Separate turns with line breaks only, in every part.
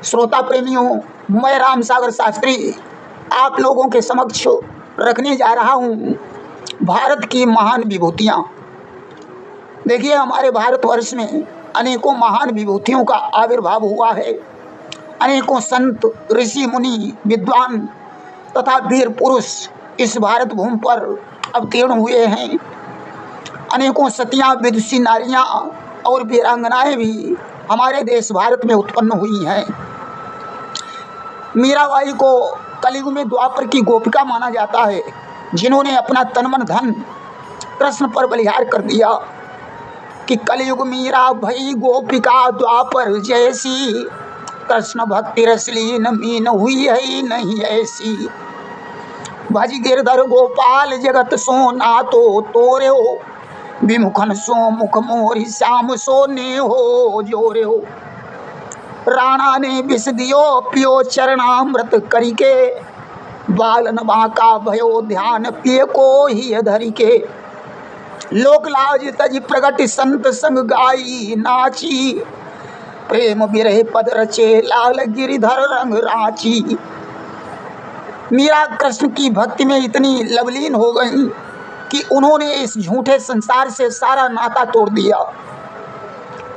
श्रोता प्रेमियों, मैं राम सागर शास्त्री आप लोगों के समक्ष रखने जा रहा हूँ भारत की महान विभूतियाँ। देखिए, हमारे भारतवर्ष में अनेकों महान विभूतियों का आविर्भाव हुआ है। अनेकों संत, ऋषि, मुनि, विद्वान तथा वीर पुरुष इस भारत भूमि पर अवतीर्ण हुए हैं। अनेकों सतियाँ, विदुषी नारियाँ और वीरांगनाएं भी हमारे देश भारत में उत्पन्न हुई हैं। मीराबाई को कलयुग में द्वापर की गोपिका माना जाता है, जिन्होंने अपना तन मन धन कृष्ण पर बलिहार कर दिया कि कलयुग मीरा भई गोपिका द्वापर जैसी, कृष्ण भक्ति रसलीन मीन हुई है नहीं ऐसी। भज गिरधर गोपाल जगत सोना तो तोरे हो, विमुखन सो मुख मोरी श्याम सोने हो जोरे हो। राणा ने विष दियो पियो चरणामृत करिके, बालन बांका भयो ध्यान पिए को ही धरि के। लोक लाज तज प्रगट संत संग गाई नाची, प्रेम बिरह पद रचे लाल गिरिधर रंग रांची। मीरा कृष्ण की भक्ति में इतनी लवलीन हो गई कि उन्होंने इस झूठे संसार से सारा नाता तोड़ दिया।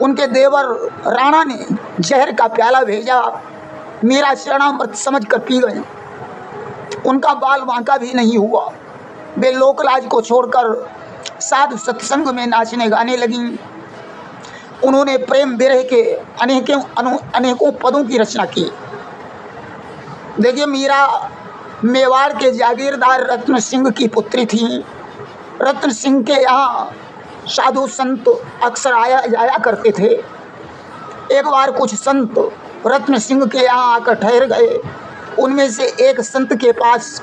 उनके देवर राणा ने जहर का प्याला भेजा, मीरा चरणामृत समझकर पी गई। उनका बाल बांका भी नहीं हुआ। वे लोकलाज को छोड़कर साधु सत्संग में नाचने गाने लगीं। उन्होंने प्रेम विरह के अनेकों पदों की रचना की। देखिए, मीरा मेवाड़ के जागीरदार रत्न सिंह की पुत्री थी। रत्न सिंह के यहाँ साधु संत अक्सर आया जाया करते थे। एक बार कुछ संत रत्न सिंह के यहाँ आकर ठहर गए। उनमें से एक संत के पास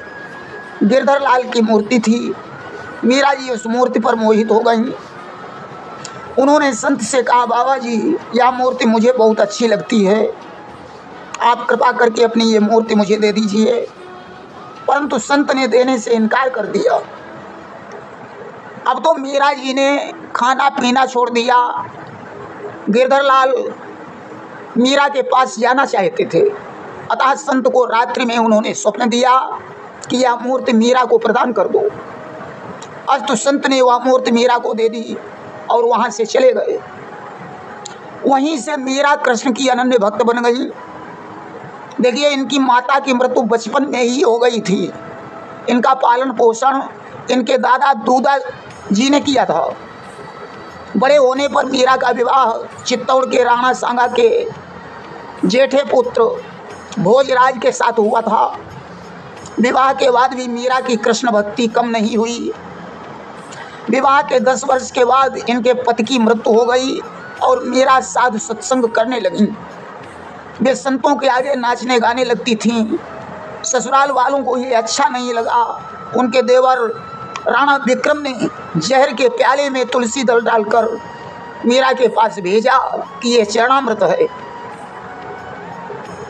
गिरधर लाल की मूर्ति थी। मीरा जी उस मूर्ति पर मोहित हो गईं। उन्होंने संत से कहा, बाबा जी, यह मूर्ति मुझे बहुत अच्छी लगती है, आप कृपा करके अपनी ये मूर्ति मुझे दे दीजिए। परंतु संत ने देने से इनकार कर दिया। अब तो मीरा जी ने खाना पीना छोड़ दिया। गिरधर लाल मीरा के पास जाना चाहते थे, अतः संत को रात्रि में उन्होंने स्वप्न दिया कि यह मूर्ति मीरा को प्रदान कर दो। अस्तु संत ने वह मूर्ति मीरा को दे दी और वहाँ से चले गए। वहीं से मीरा कृष्ण की अनन्य भक्त बन गई। देखिए, इनकी माता की मृत्यु बचपन में ही हो गई थी। इनका पालन पोषण इनके दादा दूदा जी ने किया था। बड़े होने पर मीरा का विवाह चित्तौड़ के राणा सांगा के जेठे पुत्र भोजराज के साथ हुआ था। विवाह के बाद भी मीरा की कृष्ण भक्ति कम नहीं हुई। विवाह के 10 वर्ष के बाद इनके पति की मृत्यु हो गई और मीरा साधु सत्संग करने लगी। वे संतों के आगे नाचने गाने लगती थीं। ससुराल वालों को ये अच्छा नहीं लगा। उनके देवर राणा विक्रम ने जहर के प्याले में तुलसी दल डालकर मीरा के पास भेजा कि यह चरणामृत है।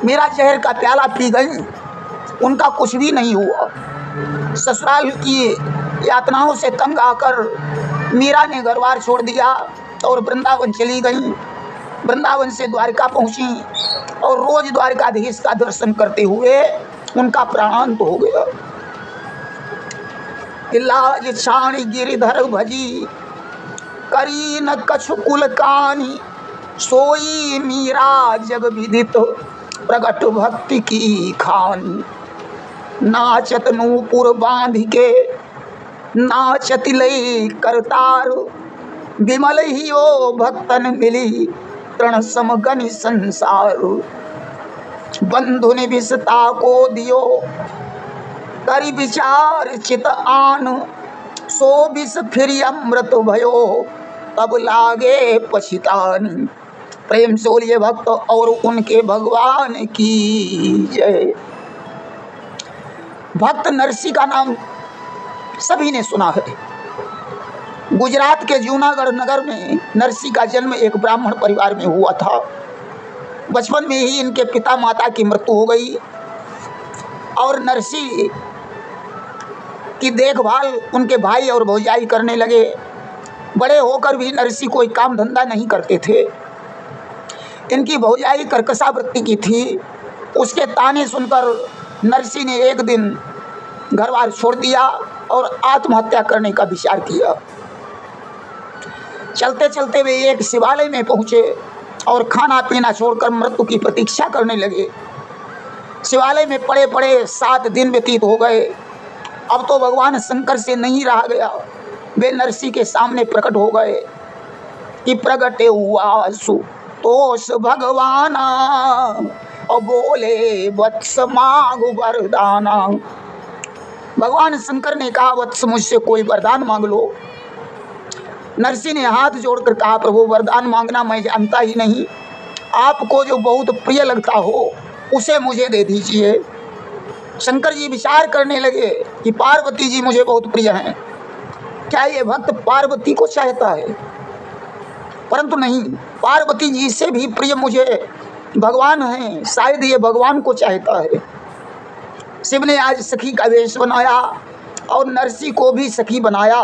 मीरा जहर का प्याला पी गई। उनका कुछ भी नहीं हुआ। ससुराल की यातनाओं से तंग आकर मीरा ने घरबार छोड़ दिया और वृंदावन चली गई। वृंदावन से द्वारका पहुंची और रोज द्वारकाधीश का दर्शन करते हुए उनका प्राणांत हो गया। लाज छाणी गिरिधर भजी, करी न कछु कुल कानी, सोई मीरा जग विदित प्रगट भक्ति की खानी। नाचत नूपुर बांध के नाचत लई करतार, विमल ही ओ भक्तन मिली तृण समगनि संसार। बंधु ने विषता को दियो करी विचार चित आन, सो विष फिर अमृत भयो तब लागे पछितान। प्रेम से बोलिए भक्त और उनके भगवान की जय। भक्त नरसी का नाम सभी ने सुना है। गुजरात के जूनागढ़ नगर में नरसी का जन्म एक ब्राह्मण परिवार में हुआ था। बचपन में ही इनके पिता माता की मृत्यु हो गई और नरसी की देखभाल उनके भाई और भौजाई करने लगे। बड़े होकर भी नरसी कोई काम धंधा नहीं करते थे। इनकी भौजाई कर्कशा वृत्ति की थी। उसके ताने सुनकर नरसी ने एक दिन घर बार छोड़ दिया और आत्महत्या करने का विचार किया। चलते चलते वे एक शिवालय में पहुंचे और खाना पीना छोड़कर मृत्यु की प्रतीक्षा करने लगे। शिवालय में पड़े पड़े 7 दिन व्यतीत हो गए। अब तो भगवान शंकर से नहीं रहा गया। वे नरसी के सामने प्रकट हो गए कि प्रगटे हुआ सुतोष भगवाना और बोले वत्स मांगो वरदाना। भगवान शंकर ने कहा, वत्स मुझसे कोई वरदान मांग लो। नरसी ने हाथ जोड़कर कहा, प्रभु वरदान मांगना मैं जानता ही नहीं, आपको जो बहुत प्रिय लगता हो उसे मुझे दे दीजिए। शंकर जी विचार करने लगे कि पार्वती जी मुझे बहुत प्रिय हैं, क्या ये भक्त पार्वती को चाहता है? परंतु नहीं, पार्वती जी से भी प्रिय मुझे भगवान हैं, शायद ये भगवान को चाहता है। शिव ने आज सखी का वेश बनाया और नरसी को भी सखी बनाया।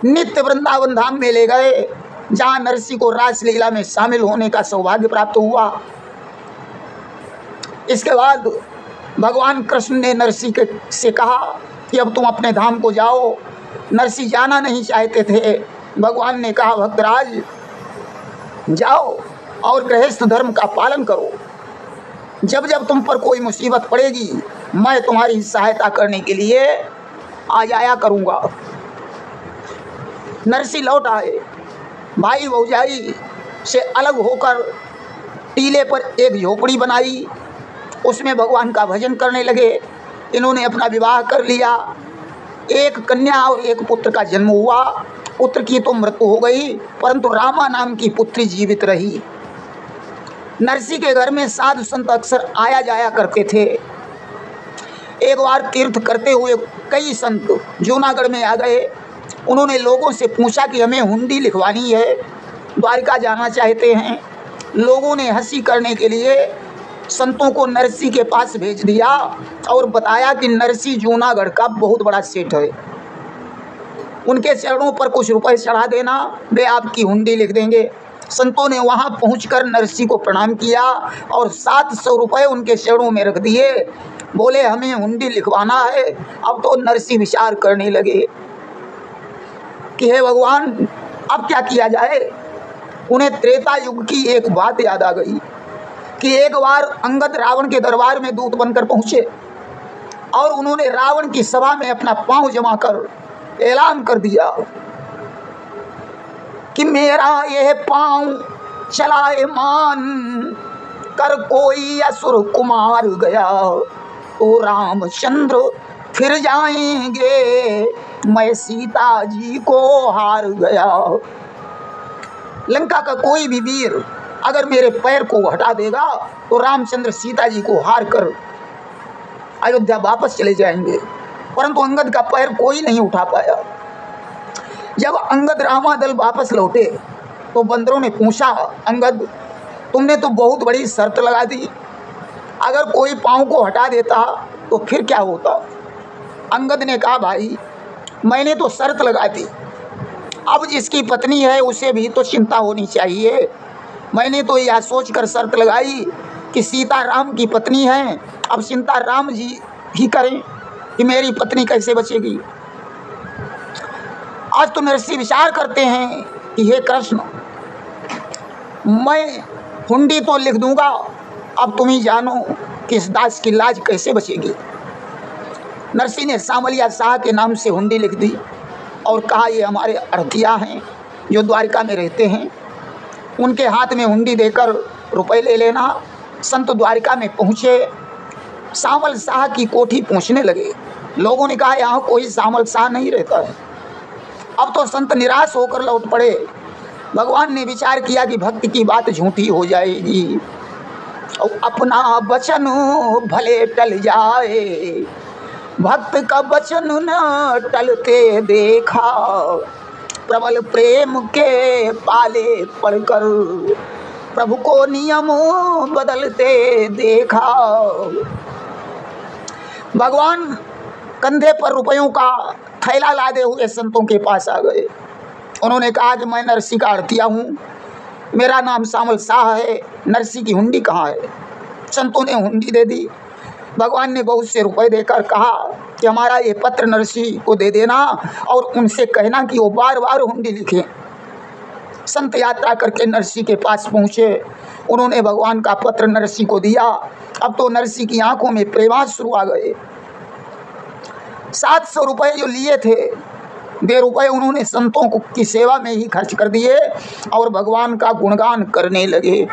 नित्य वृंदावन धाम में ले गए, जहाँ नरसी को रासलीला में शामिल होने का सौभाग्य प्राप्त हुआ। इसके बाद भगवान कृष्ण ने नरसी से कहा कि अब तुम अपने धाम को जाओ। नरसी जाना नहीं चाहते थे। भगवान ने कहा, भक्तराज जाओ और गृहस्थ धर्म का पालन करो। जब जब तुम पर कोई मुसीबत पड़ेगी मैं तुम्हारी सहायता करने के लिए आ जाया करूँगा। नरसी लौट आए। भाई भौजाई से अलग होकर टीले पर एक झोपड़ी बनाई, उसमें भगवान का भजन करने लगे। इन्होंने अपना विवाह कर लिया। एक कन्या और एक पुत्र का जन्म हुआ। पुत्र की तो मृत्यु हो गई, परंतु रामा नाम की पुत्री जीवित रही। नरसी के घर में साधु संत अक्सर आया जाया करते थे। एक बार तीर्थ करते हुए कई संत जूनागढ़ में आ गए। उन्होंने लोगों से पूछा कि हमें हुंडी लिखवानी है, द्वारिका जाना चाहते हैं। लोगों ने हंसी करने के लिए संतों को नरसी के पास भेज दिया और बताया कि नरसी जूनागढ़ का बहुत बड़ा सेठ है, उनके चरणों पर कुछ रुपए चढ़ा देना, वे आपकी हुंडी लिख देंगे। संतों ने वहां पहुंचकर नरसी को प्रणाम किया और 700 रुपए उनके चरणों में रख दिए। बोले हमें हुंडी लिखवाना है। अब तो नरसी विचार करने लगे कि हे भगवान अब क्या किया जाए। उन्हें त्रेता युग की एक बात याद आ गई कि एक बार अंगद रावण के दरबार में दूत बनकर पहुंचे और उन्होंने रावण की सभा में अपना पांव जमा कर ऐलान कर दिया कि मेरा यह पांव चलायमान कर कोई असुर कुमार गया तो रामचंद्र फिर जाएंगे, मैं सीता जी को हार गया। लंका का कोई भी वीर अगर मेरे पैर को हटा देगा तो रामचंद्र सीता जी को हार कर अयोध्या वापस चले जाएंगे। परंतु अंगद का पैर कोई नहीं उठा पाया। जब अंगद रामादल वापस लौटे तो बंदरों ने पूछा, अंगद तुमने तो बहुत बड़ी शर्त लगा दी, अगर कोई पांव को हटा देता तो फिर क्या होता? अंगद ने कहा, भाई मैंने तो शर्त लगा दी, अब जिसकी पत्नी है उसे भी तो चिंता होनी चाहिए। मैंने तो यह सोचकर शर्त लगाई कि सीता राम की पत्नी है, अब चिंता राम जी ही करें कि मेरी पत्नी कैसे बचेगी। आज तो नरसी विचार करते हैं कि हे कृष्ण मैं हुंडी तो लिख दूंगा, अब तुम ही जानो कि इस दास की लाज कैसे बचेगी। नरसी ने सामलिया शाह के नाम से हुंडी लिख दी और कहा ये हमारे अर्थिया हैं जो द्वारिका में रहते हैं, उनके हाथ में हुंडी देकर रुपए ले लेना। संत द्वारिका में पहुँचे, सामल शाह की कोठी पहुँचने लगे। लोगों ने कहा यहाँ कोई सामल शाह नहीं रहता है। अब तो संत निराश होकर लौट पड़े। भगवान ने विचार किया कि भक्त की बात झूठी हो जाएगी और अपना वचन भले टल जाए, भक्त का वचन न टलते देखा, प्रबल प्रेम के पाले पड़कर प्रभु को नियम बदलते देखा। भगवान कंधे पर रुपयों का थैला लादे हुए संतों के पास आ गए। उन्होंने कहा कि मैं नरसी का अर्थिया हूँ, मेरा नाम सामल शाह है, नरसी की हुंडी कहाँ है? संतों ने हुंडी दे दी। भगवान ने बहुत से रुपए देकर कहा कि हमारा ये पत्र नरसी को दे देना और उनसे कहना कि वो बार बार हुंडी लिखें। संत यात्रा करके नरसी के पास पहुँचे। उन्होंने भगवान का पत्र नरसी को दिया। अब तो नरसी की आंखों में प्रेमाश्रु आ गए। 700 रुपये जो लिए थे, वे रुपये उन्होंने संतों की सेवा में ही खर्च कर दिए और भगवान का गुणगान करने लगे।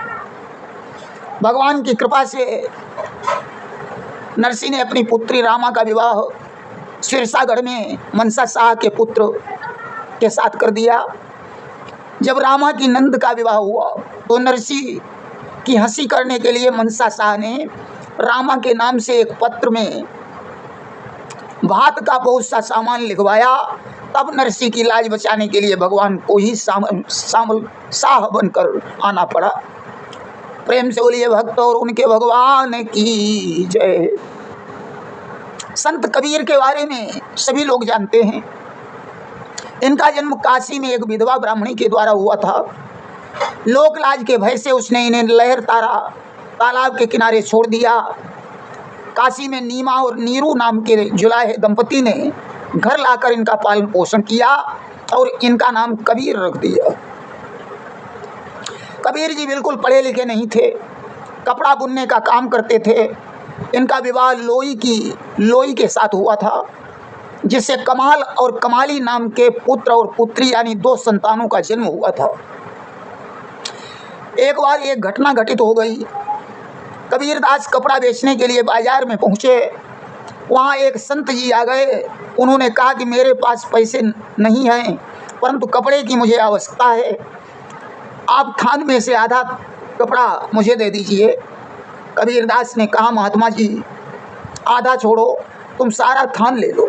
भगवान की कृपा से नरसी ने अपनी पुत्री रामा का विवाह सिरसागढ़ में मनसा शाह के पुत्र के साथ कर दिया। जब रामा की नंद का विवाह हुआ तो नरसी की हंसी करने के लिए मनसा शाह ने रामा के नाम से एक पत्र में भात का बहुत सा सामान लिखवाया। तब नरसी की लाज बचाने के लिए भगवान को ही सामल शाह बनकर आना पड़ा। प्रेम से बोलिए भक्त और उनके भगवान की जय। संत कबीर के बारे में सभी लोग जानते हैं। इनका जन्म काशी में एक विधवा ब्राह्मणी के द्वारा हुआ था। लोक लाज के भय से उसने इन्हें लहर तारा तालाब के किनारे छोड़ दिया। काशी में नीमा और नीरू नाम के जुलाहे दंपति ने घर लाकर इनका पालन पोषण किया और इनका नाम कबीर रख दिया। कबीर जी बिल्कुल पढ़े लिखे नहीं थे, कपड़ा बुनने का काम करते थे। इनका विवाह लोई के साथ हुआ था, जिससे कमाल और कमाली नाम के पुत्र और पुत्री यानी 2 संतानों का जन्म हुआ था। एक बार एक घटना घटित हो गई। कबीरदास कपड़ा बेचने के लिए बाजार में पहुँचे। वहाँ एक संत जी आ गए। उन्होंने कहा कि मेरे पास पैसे नहीं हैं, परंतु कपड़े की मुझे आवश्यकता है। आप थान में से आधा कपड़ा मुझे दे दीजिए। कबीरदास ने कहा, महात्मा जी आधा छोड़ो, तुम सारा थान ले लो।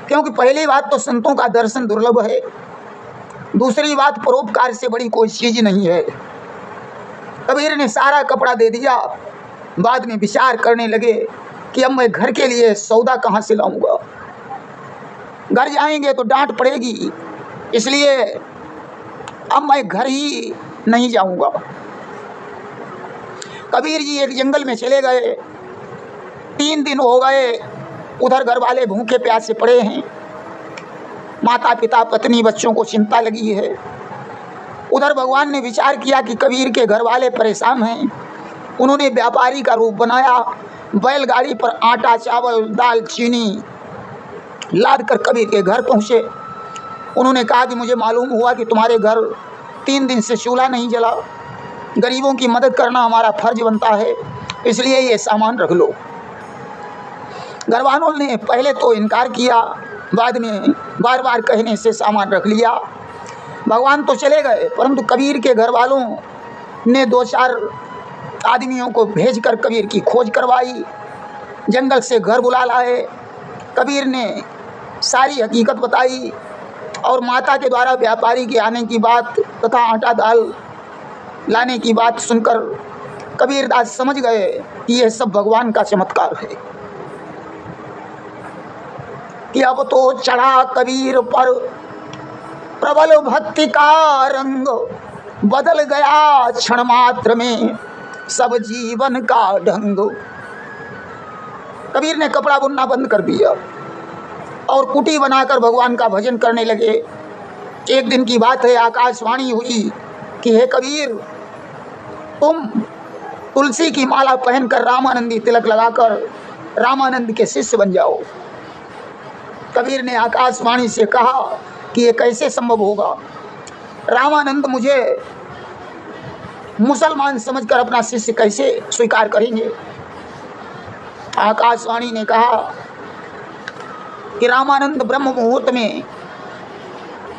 क्योंकि पहली बात तो संतों का दर्शन दुर्लभ है, दूसरी बात परोपकार से बड़ी कोई चीज नहीं है। कबीर ने सारा कपड़ा दे दिया। बाद में विचार करने लगे कि अब मैं घर के लिए सौदा कहाँ से लाऊंगा। घर जाएंगे तो डांट पड़ेगी, इसलिए अब मैं घर ही नहीं जाऊंगा। कबीर जी एक जंगल में चले गए। 3 दिन हो गए। उधर घर वाले भूखे प्यासे पड़े हैं। माता पिता पत्नी बच्चों को चिंता लगी है। उधर भगवान ने विचार किया कि कबीर के घर वाले परेशान हैं। उन्होंने व्यापारी का रूप बनाया। बैलगाड़ी पर आटा चावल दाल चीनी लाद कर कबीर के घर पहुँचे। उन्होंने कहा कि मुझे मालूम हुआ कि तुम्हारे घर 3 दिन से चूल्हा नहीं जला। गरीबों की मदद करना हमारा फर्ज बनता है, इसलिए ये सामान रख लो। घर वालों ने पहले तो इनकार किया, बाद में बार बार कहने से सामान रख लिया। भगवान तो चले गए, परंतु कबीर के घर वालों ने 2-4 आदमियों को भेजकर कबीर की खोज करवाई। जंगल से घर बुला लाए। कबीर ने सारी हकीकत बताई और माता के द्वारा व्यापारी के आने की बात तथा आटा दाल लाने की बात सुनकर कबीरदास समझ गए कि यह सब भगवान का चमत्कार है। कि अब तो चढ़ा कबीर पर प्रबल भक्ति का रंग, बदल गया क्षण मात्र में सब जीवन का ढंग। कबीर ने कपड़ा बुनना बंद कर दिया और कुटी बनाकर भगवान का भजन करने लगे। एक दिन की बात है, आकाशवाणी हुई कि हे कबीर, तुम तुलसी की माला पहनकर रामानंदी तिलक लगाकर रामानंद के शिष्य बन जाओ। कबीर ने आकाशवाणी से कहा कि ये कैसे संभव होगा? रामानंद मुझे मुसलमान समझकर अपना शिष्य कैसे स्वीकार करेंगे? आकाशवाणी ने कहा कि रामानंद ब्रह्म मुहूर्त में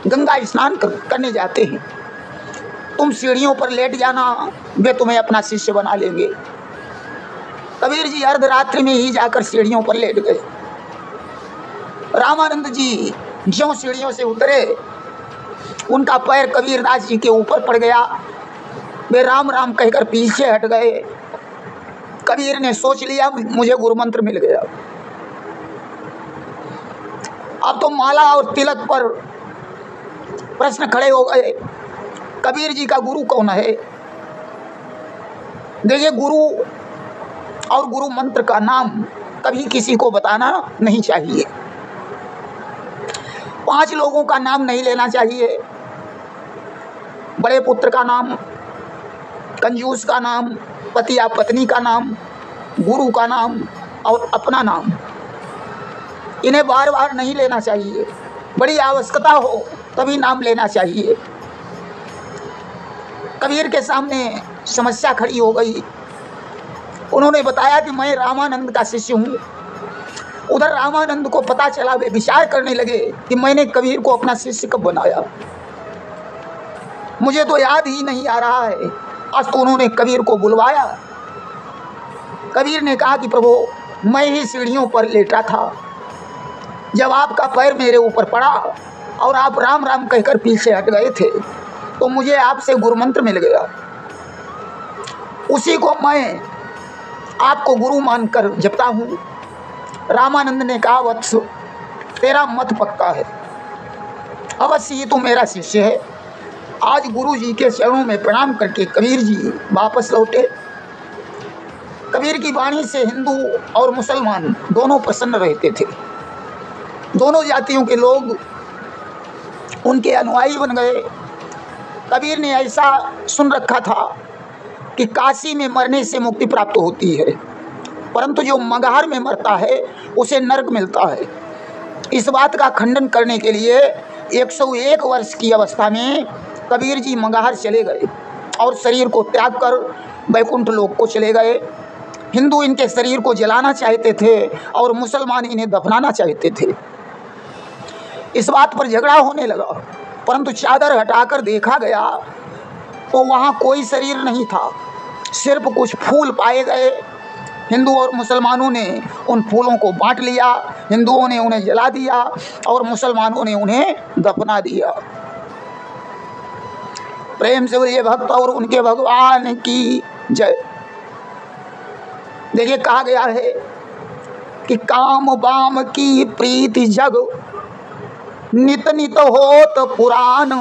गंगा स्नान करने जाते हैं। तुम सीढ़ियों पर लेट जाना, वे तुम्हें अपना शिष्य बना लेंगे। कबीर जी अर्धरात्रि में ही जाकर सीढ़ियों पर लेट गए। रामानंद जी ज्यों सीढ़ियों से उतरे, उनका पैर कबीरदास जी के ऊपर पड़ गया। वे राम राम कहकर पीछे हट गए। कबीर ने सोच लिया मुझे गुरु मंत्र मिल गया। अब तो माला और तिलक पर प्रश्न खड़े हो गए। कबीर जी का गुरु कौन है? देखिए, गुरु और गुरु मंत्र का नाम कभी किसी को बताना नहीं चाहिए। 5 लोगों का नाम नहीं लेना चाहिए। बड़े पुत्र का नाम, कंजूस का नाम, पति या पत्नी का नाम, गुरु का नाम और अपना नाम, इन्हें बार बार नहीं लेना चाहिए। बड़ी आवश्यकता हो तभी नाम लेना चाहिए। कबीर के सामने समस्या खड़ी हो गई। उन्होंने बताया कि मैं रामानंद का शिष्य हूँ। उधर रामानंद को पता चला, वे विचार करने लगे कि मैंने कबीर को अपना शिष्य कब बनाया, मुझे तो याद ही नहीं आ रहा है। आज तो उन्होंने कबीर को बुलवाया। कबीर ने कहा कि प्रभु, मैं ही सीढ़ियों पर लेटा था, जब आपका पैर मेरे ऊपर पड़ा और आप राम राम कहकर पीछे हट गए थे तो मुझे आपसे गुरुमंत्र मिल गया, उसी को मैं आपको गुरु मानकर जपता हूँ। रामानंद ने कहा, वत्स, तेरा मत पक्का है, अवश्य ही तू मेरा शिष्य है। आज गुरु जी के चरणों में प्रणाम करके कबीर जी वापस लौटे। कबीर की वाणी से हिंदू और मुसलमान दोनों प्रसन्न रहते थे। दोनों जातियों के लोग उनके अनुयायी बन गए। कबीर ने ऐसा सुन रखा था कि काशी में मरने से मुक्ति प्राप्त होती है, परंतु जो मगहर में मरता है उसे नरक मिलता है। इस बात का खंडन करने के लिए 101 वर्ष की अवस्था में कबीर जी मगहर चले गए और शरीर को त्याग कर वैकुंठ लोक को चले गए। हिंदू इनके शरीर को जलाना चाहते थे और मुसलमान इन्हें दफनाना चाहते थे। इस बात पर झगड़ा होने लगा, परंतु चादर हटाकर देखा गया तो वहाँ कोई शरीर नहीं था, सिर्फ कुछ फूल पाए गए। हिंदू और मुसलमानों ने उन फूलों को बांट लिया। हिंदुओं ने उन्हें जला दिया और मुसलमानों ने उन्हें दफना दिया। प्रेम से बोलिए भक्त और उनके भगवान की जय। देखिए, कहा गया है कि काम बाम की प्रीति जग नित नित होत पुराण,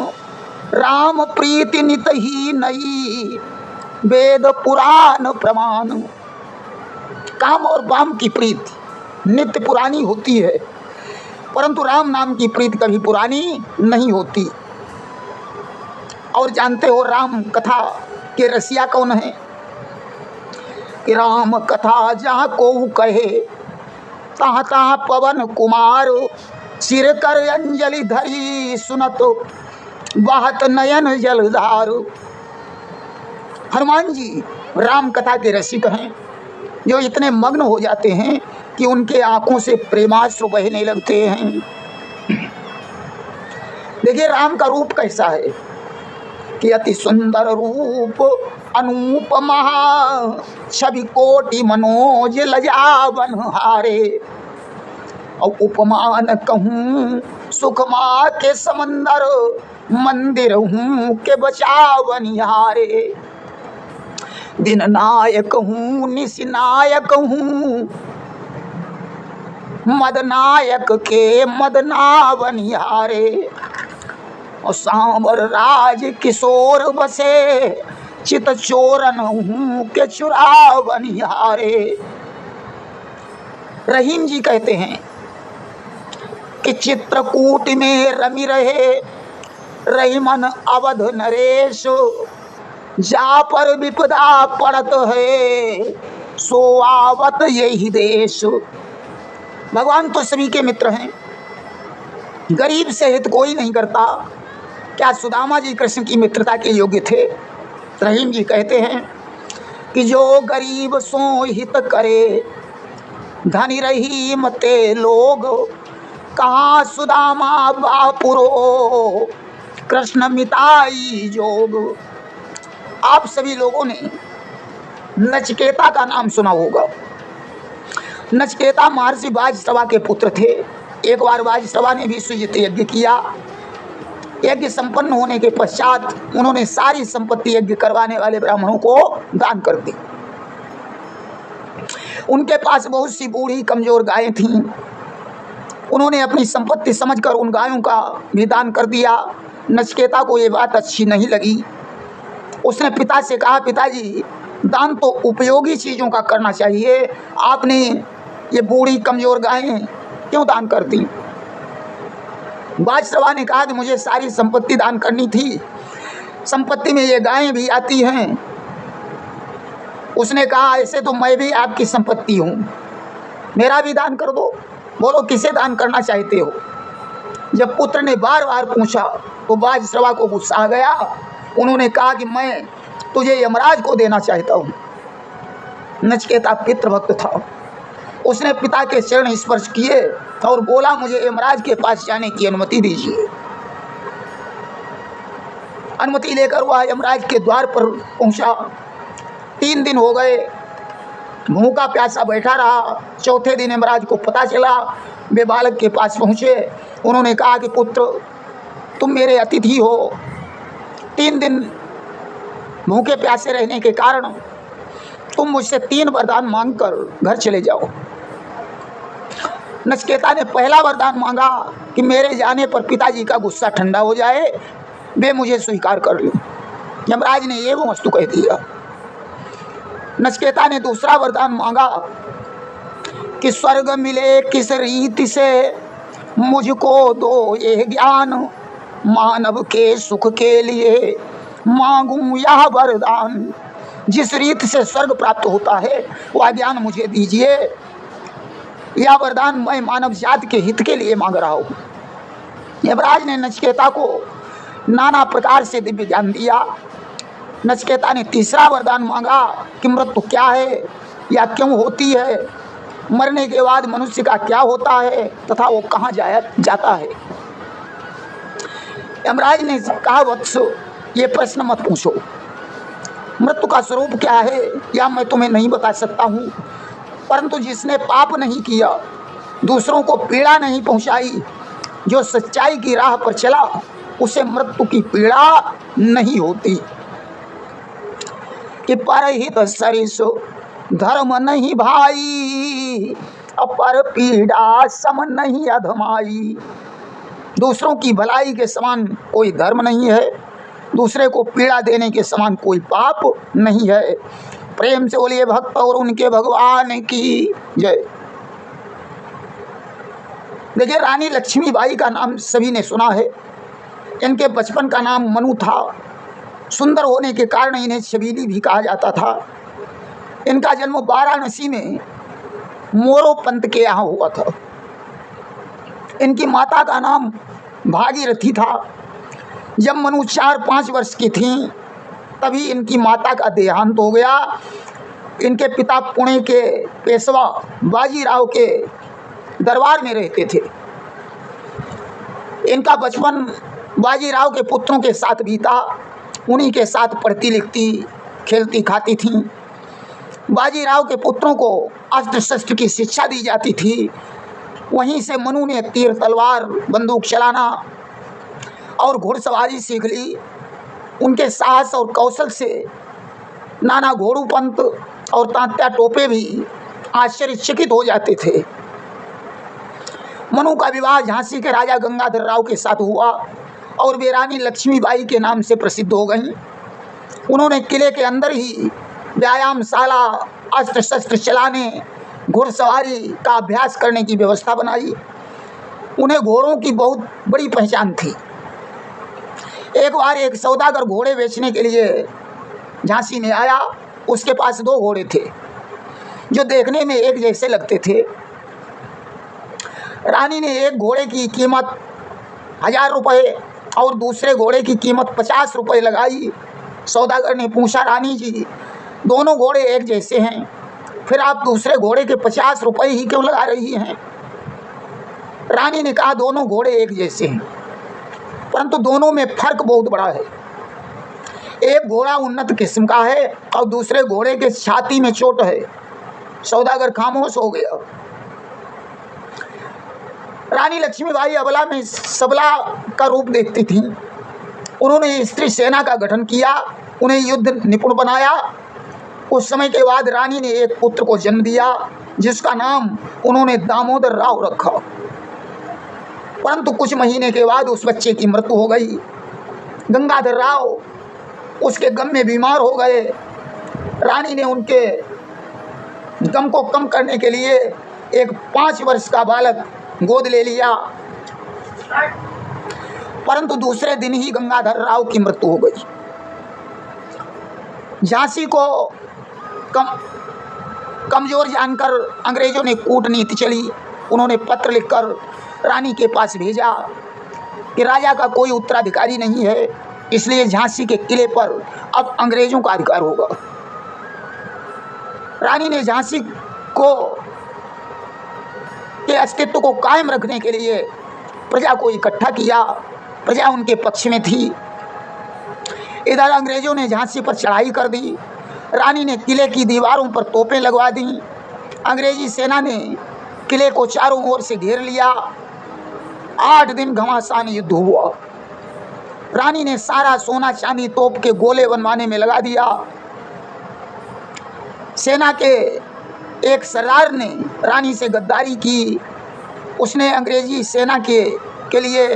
राम प्रीति नित ही नई, वेद पुराण प्रमाण। काम और बाम की प्रीति नित्य पुरानी होती है, परंतु राम नाम की प्रीति कभी पुरानी नहीं होती। और जानते हो राम कथा के रसिया कौन है? कि राम कथा जहाँ को कहे तहाँ तहाँ पवन कुमार, सिर कर अंजलि धरी सुनत बहत नयन जलधार। हनुमान जी राम कथा के रसिक हैं, जो इतने मग्न हो जाते हैं कि उनके आंखों से प्रेमाश्रु बहने लगते हैं। देखिए, राम का रूप कैसा है कि अति सुंदर रूप अनूप महा, छवि कोटि मनोज लजावन हारे। और उपमान कहूँ सुखमा के समंदर, मंदिर हूँ के बचावनिहारे। दिन नायक हूँ निश नायक हूँ, मद नायक के मदनावनिहारे। और सांबर राज किशोर बसे, चित चोरन हूँ के चुरावनिहारे। रहीम जी कहते हैं कि चित्रकूट में रमी रहे रहीमन अवध नरेश, जा पर विपदा पड़त है सो आवत यही देश। भगवान तो सभी के मित्र हैं, गरीब से हित कोई नहीं करता। क्या सुदामा जी कृष्ण की मित्रता के योग्य थे? रहीम जी कहते हैं कि जो गरीब सो हित करे, धनी रहीम ते लोग, कहाँ सुदामा बापुरो कृष्ण मिताई जोग। आप सभी लोगों ने नचिकेता का नाम सुना होगा। नचिकेता महर्षि वाजसवा के पुत्र थे। एक बार वाजसवा ने भी सुजित यज्ञ किया। यज्ञ संपन्न होने के पश्चात उन्होंने सारी संपत्ति यज्ञ करवाने वाले ब्राह्मणों को दान कर दी। उनके पास बहुत सी बूढ़ी कमजोर गायें थीं। उन्होंने अपनी संपत्ति समझकर उन गायों का भी दान कर दिया। नचिकेता को ये बात अच्छी नहीं लगी। उसने पिता से कहा, पिताजी दान तो उपयोगी चीज़ों का करना चाहिए, आपने ये बूढ़ी कमज़ोर गायें क्यों दान कर दी? बादशाह ने कहा कि मुझे सारी संपत्ति दान करनी थी, संपत्ति में ये गायें भी आती हैं। उसने कहा, ऐसे तो मैं भी आपकी संपत्ति हूँ, मेरा भी दान कर दो। बोलो किसे दान करना चाहते हो? जब पुत्र ने बार बार पूछा तो बादशाह को गुस्सा आ गया। उन्होंने कहा कि मैं तुझे यमराज को देना चाहता हूँ। नचिकेता पितृभक्त था, उसने पिता के चरण स्पर्श किए और बोला, मुझे यमराज के पास जाने की अनुमति दीजिए। अनुमति लेकर वह यमराज के द्वार पर पहुंचा। 3 दिन हो गए, भूखा प्यासा बैठा रहा। चौथे दिन यमराज को पता चला, वे बालक के पास पहुँचे। उन्होंने कहा कि पुत्र, तुम मेरे अतिथि हो, 3 दिन भूखे प्यासे रहने के कारण तुम मुझसे 3 वरदान मांगकर घर चले जाओ। नचिकेता ने पहला वरदान मांगा कि मेरे जाने पर पिताजी का गुस्सा ठंडा हो जाए, वे मुझे स्वीकार कर लें। यमराज ने ये वो वस्तु कह दिया। नचिकेता ने दूसरा वरदान मांगा कि स्वर्ग मिले किस रीति से मुझको दो ये ज्ञान, मानव के सुख के लिए मांगू यह वरदान। जिस रीत से स्वर्ग प्राप्त होता है वह ज्ञान मुझे दीजिए, यह वरदान मैं मानव जाति के हित के लिए मांग रहा हूँ। यमराज ने नचिकेता को नाना प्रकार से दिव्य ज्ञान दिया। नचिकेता ने तीसरा वरदान मांगा कि मृत्यु क्या है या क्यों होती है, मरने के बाद मनुष्य का क्या होता है तथा वो कहाँ जाता है। यमराज ने कहा, वत्स ये प्रश्न मत पूछो, मृत्यु का स्वरूप क्या है या मैं तुम्हें नहीं बता सकता हूँ, परंतु जिसने पाप नहीं किया, दूसरों को पीड़ा नहीं पहुँचाई, जो सच्चाई की राह पर चला, उसे मृत्यु की पीड़ा नहीं होती। कि परहित सरिस धर्म नहीं भाई, अपर पीड़ा सम नहीं अधमाई। दूसरों की भलाई के समान कोई धर्म नहीं है, दूसरे को पीड़ा देने के समान कोई पाप नहीं है। प्रेम से बोलिए भक्त और उनके भगवान की जय। देखिए, रानी लक्ष्मीबाई का नाम सभी ने सुना है। इनके बचपन का नाम मनु था। सुंदर होने के कारण इन्हें छबीली भी कहा जाता था। इनका जन्म वाराणसी में मोरो पंत के यहाँ हुआ था। इनकी माता का नाम भागीरथी था। जब मनु 4-5 वर्ष की थीं तभी इनकी माता का देहांत हो गया। इनके पिता पुणे के पेशवा बाजीराव के दरबार में रहते थे। इनका बचपन बाजीराव के पुत्रों के साथ बीता। उन्हीं के साथ पढ़ती लिखती खेलती खाती थीं। बाजीराव के पुत्रों को अस्त्र शस्त्र की शिक्षा दी जाती थी। वहीं से मनु ने तीर तलवार बंदूक चलाना और घुड़सवारी सीख ली। उनके साहस और कौशल से नाना घोड़ू पंत और तांत्या टोपे भी आश्चर्यचकित हो जाते थे। मनु का विवाह झांसी के राजा गंगाधर राव के साथ हुआ और वे रानी लक्ष्मीबाई के नाम से प्रसिद्ध हो गईं। उन्होंने किले के अंदर ही व्यायामशाला, अस्त्र शस्त्र चलाने, घुड़सवारी का अभ्यास करने की व्यवस्था बनाई। उन्हें घोड़ों की बहुत बड़ी पहचान थी। एक बार एक सौदागर घोड़े बेचने के लिए झांसी में आया। उसके पास 2 घोड़े थे जो देखने में एक जैसे लगते थे। रानी ने एक घोड़े की कीमत 1000 रुपये और दूसरे घोड़े की कीमत 50 रुपये लगाई। सौदागर ने पूछा, रानी जी, दोनों घोड़े एक जैसे हैं, फिर आप दूसरे घोड़े के 50 रुपये ही क्यों लगा रही हैं? रानी ने कहा, दोनों घोड़े एक जैसे हैं, परंतु दोनों में फर्क बहुत बड़ा है। एक घोड़ा उन्नत किस्म का है और दूसरे घोड़े के छाती में चोट है। सौदागर खामोश हो गया। रानी लक्ष्मीबाई अबला में सबला का रूप देखती थीं। उन्होंने स्त्री सेना का गठन किया, उन्हें युद्ध निपुण बनाया। कुछ समय के बाद रानी ने एक पुत्र को जन्म दिया जिसका नाम उन्होंने दामोदर राव रखा। परंतु कुछ महीने के बाद उस बच्चे की मृत्यु हो गई। गंगाधर राव उसके गम में बीमार हो गए। रानी ने उनके गम को कम करने के लिए एक 5 वर्ष का बालक गोद ले लिया, परंतु दूसरे दिन ही गंगाधर राव की मृत्यु हो गई। झांसी को कमजोर जानकर अंग्रेजों ने कूटनीति चली। उन्होंने पत्र लिखकर रानी के पास भेजा कि राजा का कोई उत्तराधिकारी नहीं है, इसलिए झांसी के किले पर अब अंग्रेजों का अधिकार होगा। रानी ने झांसी के अस्तित्व को कायम रखने के लिए प्रजा को इकट्ठा किया। प्रजा उनके पक्ष में थी। इधर अंग्रेजों ने झांसी पर चढ़ाई कर दी। रानी ने किले की दीवारों पर तोपें लगवा दी। अंग्रेजी सेना ने किले को चारों ओर से घेर लिया। 8 दिन घमासान युद्ध हुआ। रानी ने सारा सोना चांदी तोप के गोले बनवाने में लगा दिया। सेना के एक सरदार ने रानी से गद्दारी की। उसने अंग्रेजी सेना के लिए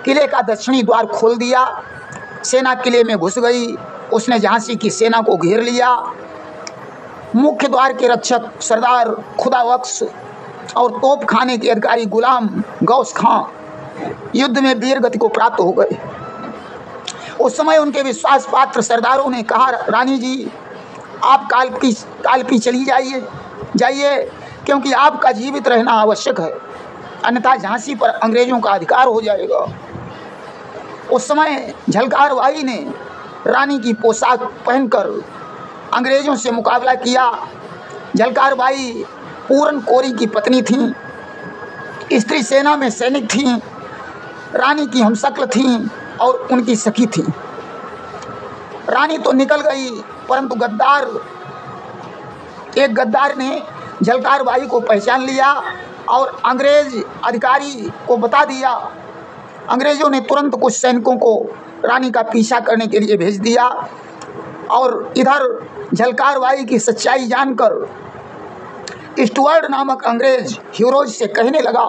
किले का दक्षिणी द्वार खोल दिया। सेना किले में घुस गई। उसने झांसी की सेना को घेर लिया। मुख्य द्वार के रक्षक सरदार खुदाबख्श और तोप खाने के अधिकारी गुलाम गौस खां युद्ध में वीर गति को प्राप्त हो गए। उस समय उनके विश्वास पात्र सरदारों ने कहा, रानी जी आप कालपी चली जाइए क्योंकि आपका जीवित रहना आवश्यक है, अन्यथा झांसी पर अंग्रेजों का अधिकार हो जाएगा। उस समय झलकार बाई ने रानी की पोशाक पहनकर अंग्रेजों से मुकाबला किया। झलकार बाई पूरन कोरी की पत्नी थी, स्त्री सेना में सैनिक थी, रानी की हमशक्ल थी और उनकी सखी थी। रानी तो निकल गई, परंतु एक गद्दार ने झलकार बाई को पहचान लिया और अंग्रेज अधिकारी को बता दिया। अंग्रेजों ने तुरंत कुछ सैनिकों को रानी का पीछा करने के लिए भेज दिया और इधर झलकार बाई की सच्चाई जानकर स्टुअर्ट नामक अंग्रेज ह्यूरोज से कहने लगा,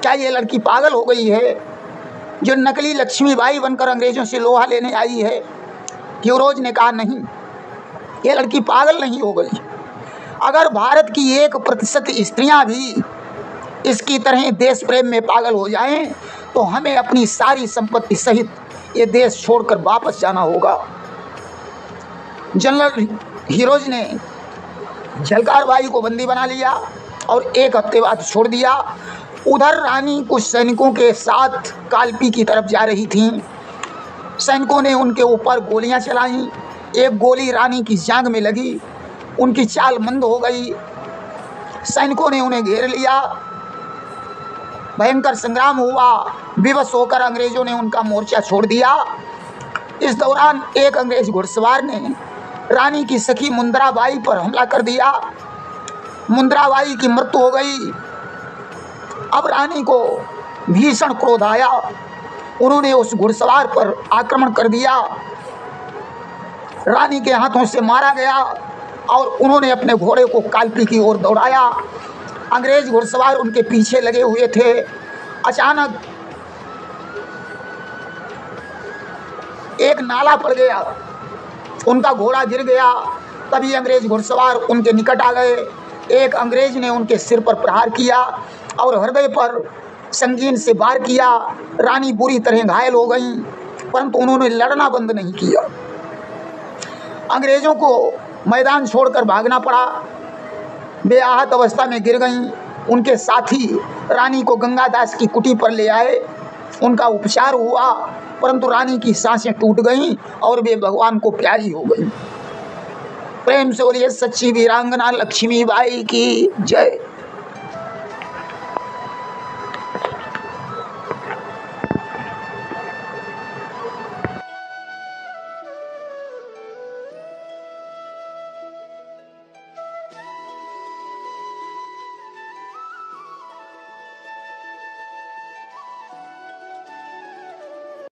क्या ये लड़की पागल हो गई है जो नकली लक्ष्मीबाई बनकर अंग्रेजों से लोहा लेने आई है? ह्यूरोज ने कहा, नहीं, ये लड़की पागल नहीं हो गई। अगर भारत की 1% स्त्रियां भी इसकी तरह देश प्रेम में पागल हो जाएं तो हमें अपनी सारी संपत्ति सहित ये देश छोड़कर वापस जाना होगा। जनरल ह्यूरोज ने झलकार बाई को बंदी बना लिया और 1 हफ्ते बाद छोड़ दिया। उधर रानी कुछ सैनिकों के साथ कालपी की तरफ जा रही थीं। सैनिकों ने उनके ऊपर गोलियां चलाईं। एक गोली रानी की जांघ में लगी। उनकी चाल मंद हो गई। सैनिकों ने उन्हें घेर लिया। भयंकर संग्राम हुआ। विवश होकर अंग्रेजों ने उनका मोर्चा छोड़ दिया। इस दौरान एक अंग्रेज घुड़सवार ने रानी की सखी मुंद्राबाई पर हमला कर दिया। मुंद्राबाई की मृत्यु हो गई। अब रानी को भीषण क्रोध आया। उन्होंने उस घुड़सवार पर आक्रमण कर दिया। रानी के हाथों से मारा गया और उन्होंने अपने घोड़े को कालपी की ओर दौड़ाया। अंग्रेज घुड़सवार उनके पीछे लगे हुए थे। अचानक एक नाला पड़ गया, उनका घोड़ा गिर गया। तभी अंग्रेज घुड़सवार उनके निकट आ गए। एक अंग्रेज ने उनके सिर पर प्रहार किया और हृदय पर संगीन से वार किया। रानी बुरी तरह घायल हो गई, परंतु उन्होंने लड़ना बंद नहीं किया। अंग्रेजों को मैदान छोड़कर भागना पड़ा। वे आहत अवस्था में गिर गईं। उनके साथी रानी को गंगादास की कुटी पर ले आए। उनका उपचार हुआ, परंतु रानी की सांसें टूट गईं और वे भगवान को प्यारी हो गईं। प्रेम से बोलिए सच्ची वीरांगना लक्ष्मीबाई की जय।